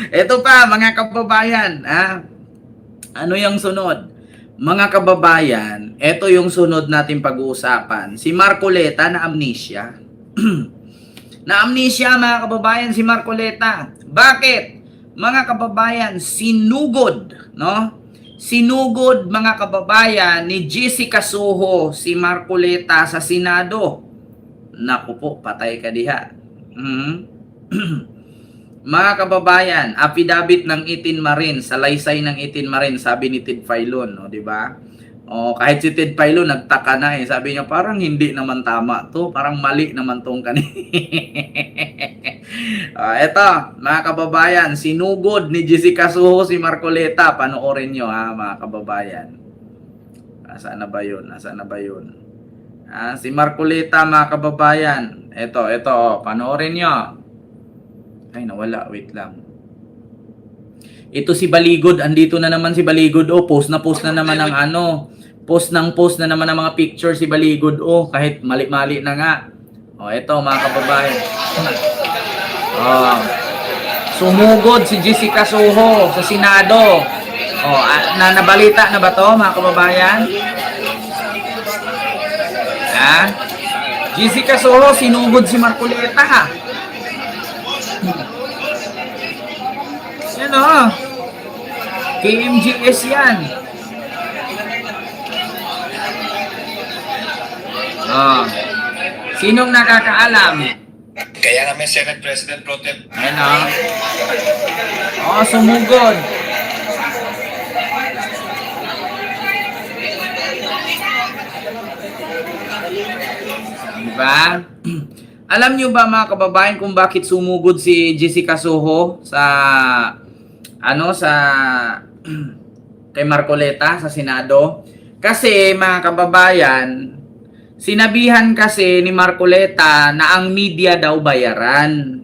Ito pa, mga kababayan, ano yung sunod? Mga kababayan, ito yung sunod natin pag-uusapan. Si Marcoleta na amnesia. Na amnesia, mga kababayan, si Marcoleta. Bakit? Mga kababayan, sinugod, no? Sinugod, mga kababayan, ni Jessica Soho si Marcoleta sa Senado. Naku po, patay ka diha. Mga kababayan, affidavit ng Itin Marin, salaysay ng Itin Marin, sabi ni Ted Filon, no, di ba? O, kahit si Ted Filon nagtaka na sabi niya parang hindi naman tama to, parang mali naman tong eto, mga kababayan, sinugod ni Jessica Soho si Marcoleta, panoorin nyo mga kababayan. Nasaan na ba yun? Nasaan na ba yun? Si Marcoleta, mga kababayan, eto, panoorin nyo. Ay, nawala. Wait lang. Ito si Baligod. Andito na naman si Baligod. Post na naman ng ano. Post na naman ng mga picture si Baligod. Kahit mali-mali na nga. Ito mga kababayan. Sumugod si Jessica Soho sa Senado. Nabalita na ba to mga kababayan? Jessica Soho, sinugod si Marcoleta. Yan KMGS yan. Sinong nakakaalam? Kaya nga may Senate President Pro Tem. Yan sumugod. Diba? Alam nyo ba mga kababayan kung bakit sumugod si Jessica Soho sa kay Marcoleta sa Senado? Kasi mga kababayan, sinabihan kasi ni Marcoleta na ang media daw bayaran.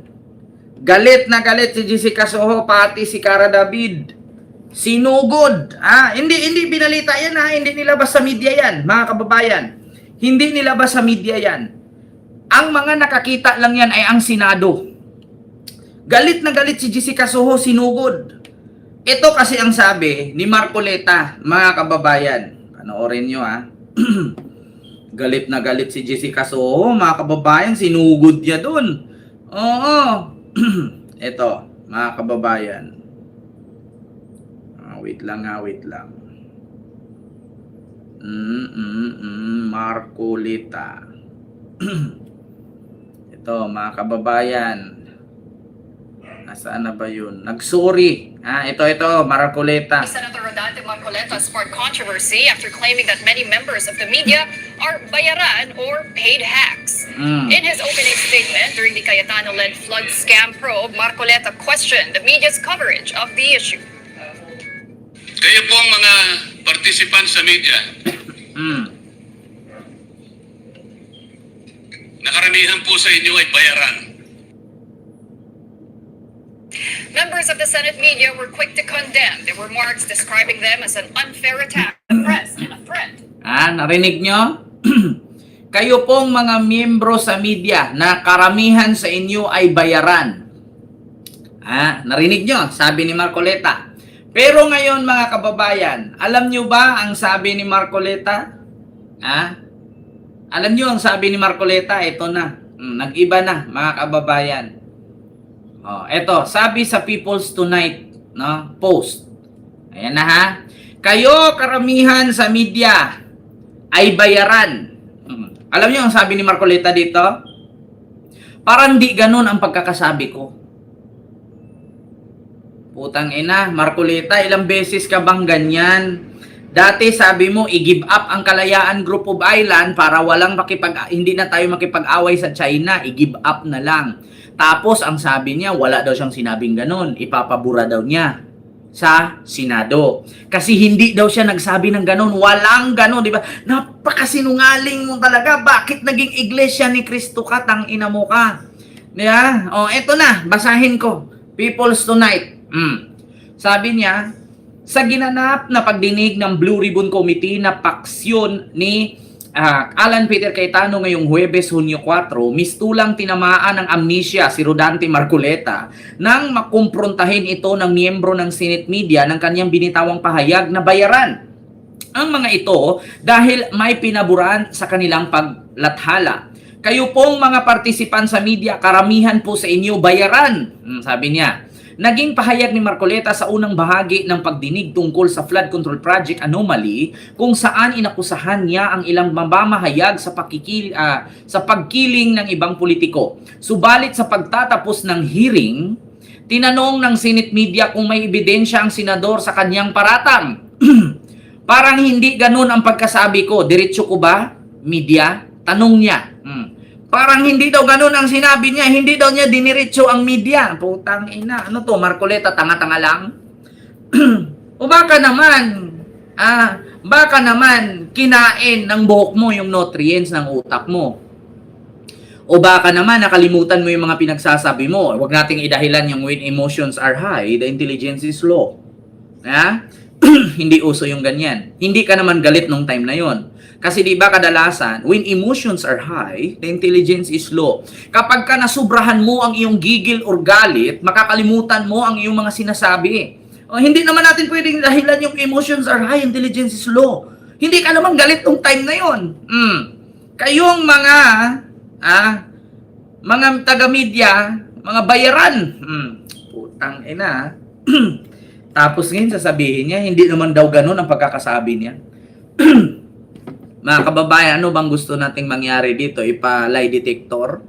Galit na galit si Jessica Soho, pati si Cara David. Sinugod. Hindi binalita yan hindi nilabas sa media yan, mga kababayan. Hindi nilabas sa media yan. Ang mga nakakita lang yan ay ang Senado. Galit na galit si Jessica Soho, sinugod. Ito kasi ang sabi ni Marcoleta, mga kababayan. Panoorin nyo Galit na galit si Jessica Soho, mga kababayan, sinugod niya dun. Ito, mga kababayan. Wait lang. Marcoleta. Ito, mga kababayan. Nasaan na ba yun? Nagsorry. Ito, Marcoleta. Senator Rodante Marcoleta sparked controversy after claiming that many members of the media are bayaran or paid hacks. In his opening statement during the Cayetano-led flood scam probe, Marcoleta questioned the media's coverage of the issue. Kayo po ang mga participant sa media. Nakaramihan po sa inyo ay bayaran. Members of the Senate media were quick to condemn their remarks, describing them as an unfair attack on the press and a threat. Narinig nyo? Kayo pong mga miyembro sa media na karamihan sa inyo ay bayaran. Narinig nyo? Sabi ni Marcoleta. Pero ngayon mga kababayan, alam nyo ba ang sabi ni Marcoleta? Alam nyo ang sabi ni Marcoleta? Ito na. Nag-iba na mga kababayan. Ito, sabi sa People's Tonight post. Ayan na Kayo karamihan sa media ay bayaran. Alam nyo ang sabi ni Marcoleta dito? Parang di ganun ang pagkakasabi ko. Putang ina, Marcoleta, ilang beses ka bang ganyan? Dati sabi mo, i-give up ang Kalayaan Group of Island para hindi na tayo makipag-away sa China. I-give up na lang. Tapos, ang sabi niya, wala daw siyang sinabing ganun. Ipapabura daw niya sa Senado. Kasi hindi daw siya nagsabi ng ganun. Walang ganun, di ba? Napakasinungaling mo talaga. Bakit naging iglesia ni Cristo ka? Tangina mo ka. Di ba? Eto na. Basahin ko. People's Tonight. Sabi niya, sa ginanap na pagdinig ng Blue Ribbon Committee na paksyon ni Alan Peter Cayetano ngayong Huwebes, Hunyo 4, mistulang tinamaan ng amnesia si Rodante Marcoleta nang makumprontahin ito ng miyembro ng Senate Media ng kanyang binitawang pahayag na bayaran ang mga ito dahil may pinaburan sa kanilang paglathala. Kayo pong mga partisipan sa media, karamihan po sa inyo bayaran, sabi niya. Naging pahayag ni Marcoleta sa unang bahagi ng pagdinig tungkol sa Flood Control Project Anomaly kung saan inakusahan niya ang ilang mamamahayag sa pagkiling ng ibang politiko. Subalit sa pagtatapos ng hearing, tinanong ng Senate Media kung may ebidensya ang senador sa kanyang paratang. Parang hindi ganun ang pagkasabi ko. Diretso ko ba, media? Tanong niya. Parang hindi daw ganun ang sinabi niya. Hindi daw niya diniretso ang media. Putang ina. Ano to, Marcoleta? Tanga-tanga lang? O baka naman, kinain ng buhok mo yung nutrients ng utak mo. O baka naman, nakalimutan mo yung mga pinagsasabi mo. Huwag nating idahilan yung when emotions are high, the intelligence is low. Hindi uso yung ganyan. Hindi ka naman galit nung time na yon. Kasi di ba kadalasan, when emotions are high, the intelligence is low. Kapag ka nasubrahan mo ang iyong gigil or galit, makakalimutan mo ang iyong mga sinasabi. Hindi naman natin pwedeng dahilan yung emotions are high, intelligence is low. Hindi ka naman galit nung time na yon. Kayong mga taga-media, mga bayaran. Putang ina. Tapos ngayon sasabihin niya, hindi naman daw ganun ang pagkakasabi niya. Mga kababayan, ano bang gusto nating mangyari dito? Ipa-lie detector?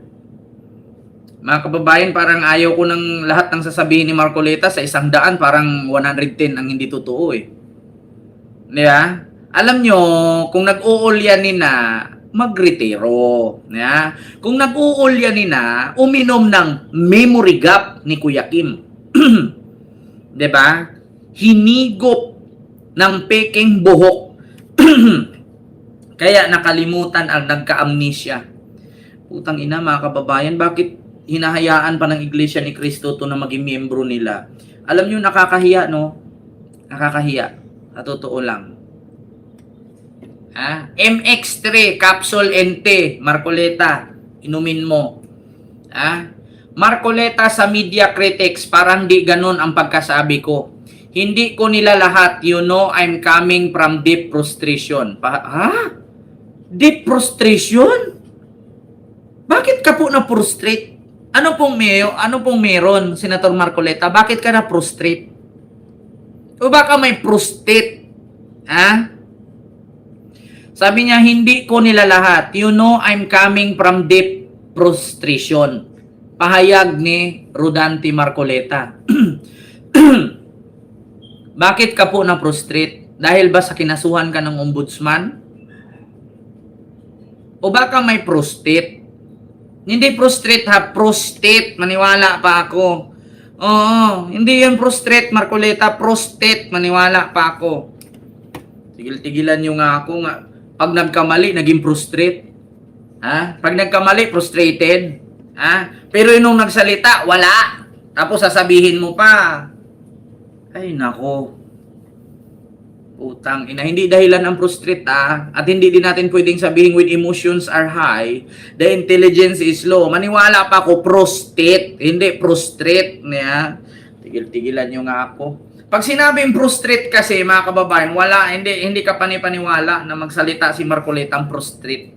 Mga kababayan, parang ayaw ko ng lahat ng sasabihin ni Marcoleta sa 100, parang 110 ang hindi totoo eh. Diba? Alam nyo, kung nag-uulyanin na, magretiro. Yeah? Kung nag-uulyanin na, uminom ng memory gap ni Kuya Kim. Diba? Hinigop ng peking buhok. Kaya nakalimutan ang nagka-amnesia. Putang ina mga kababayan, bakit hinahayaan pa ng Iglesia ni Cristo to na maging miyembro nila? Alam nyo, nakakahiya, no? Nakakahiya. Sa totoo lang. MX3, Capsule NT, Marcoleta, inumin mo. Marcoleta sa media critics, parang di ganun ang pagkasabi ko. Hindi ko nila lahat, you know, I'm coming from deep frustration. Deep frustration? Bakit ka po na-frustrate? Ano pong meron, Senator Marcoleta? Bakit ka na-frustrate? O baka may prostate? Sabi niya, hindi ko nila lahat. You know, I'm coming from deep frustration. Pahayag ni Rodante Marcoleta. Bakit ka po na-frustrate? Dahil ba sa kinasuhan ka ng ombudsman? O baka may prostate? Hindi prostate ha, prostate. Maniwala pa ako. Oo, hindi yan prostate, Marcoleta. Prostate, maniwala pa ako. Tigil-tigilan nyo nga ako nga. Pag nagkamali, naging prostrate. Pag nagkamali, frustrated. Pero nung nagsalita, wala. Tapos sasabihin mo pa. Ay, nako. Utang ina. Hindi dahilan ang prostrate, At hindi din natin pwedeng sabihin when emotions are high, the intelligence is low. Maniwala pa ako, prostate. Hindi, prostrate. Tigil-tigilan nyo nga ako. Pag sinabing prostrate kasi, mga kababayan, wala, hindi ka panipaniwala na magsalita si Marcoleta ang prostrate.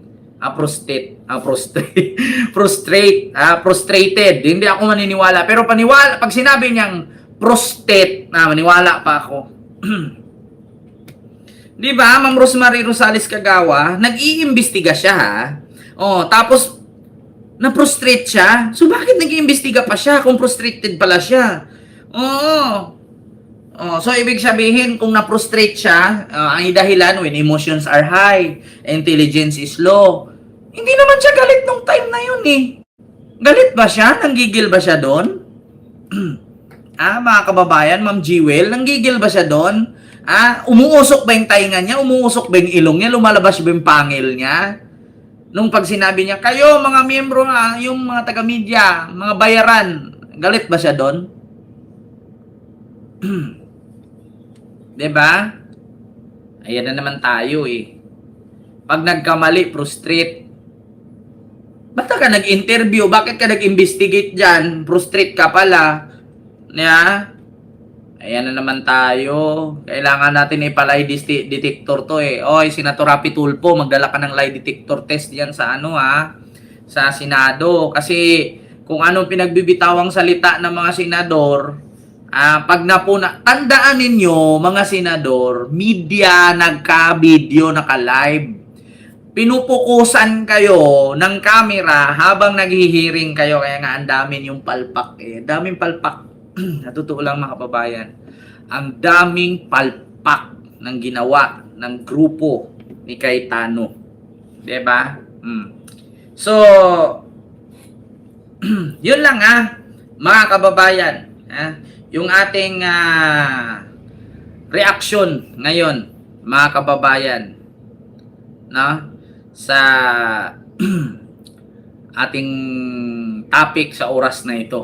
Prostrated. Hindi ako maniniwala. Pero pag sinabi niyang prostate, maniwala pa ako. Di ba, Ma'am Rosemary Rosales Kagawa, nag-iimbestiga siya tapos na-prostrate siya. So bakit nag-iimbestiga pa siya kung prostrated pala siya? So ibig sabihin kung na-prostrate siya, ang dahilan when emotions are high, intelligence is low. Hindi naman siya galit nung time na yun eh. Galit ba siya? Nanggigil ba siya doon? Mga kababayan, Ma'am Jewel, nanggigil ba siya doon? Umuusok ba yung tainga niya? Umuusok ba yung ilong niya? Lumalabas ba yung pangil niya? Nung pag sinabi niya, kayo mga miyembro yung mga taga-media, mga bayaran, galit ba siya doon? Diba? Ayan na naman tayo eh. Pag nagkamali, frustrate. Ba't ka nag-interview? Bakit ka nag-investigate dyan? Frustrate ka pala. Yeah? Ayan na naman tayo. Kailangan natin ipalay detector to eh. Oy, Senator Rapi Tulfo, magdala ka ng lie detector test diyan sa sa Senado. Kasi kung anong pinagbibitawang salita ng mga senador, pag tandaan ninyo mga senador, media nagka-video, naka-live. Pinupukusan kayo ng camera habang naghihiring kayo. Kaya nga ang dami yung palpak eh. Daming palpak. Natutuo lang mga kababayan. Ang daming palpak ng ginawa ng grupo ni Cayetano. Diba? So, yun lang mga kababayan. Yung ating reaksyon ngayon, mga kababayan. Sa ating topic sa oras na ito.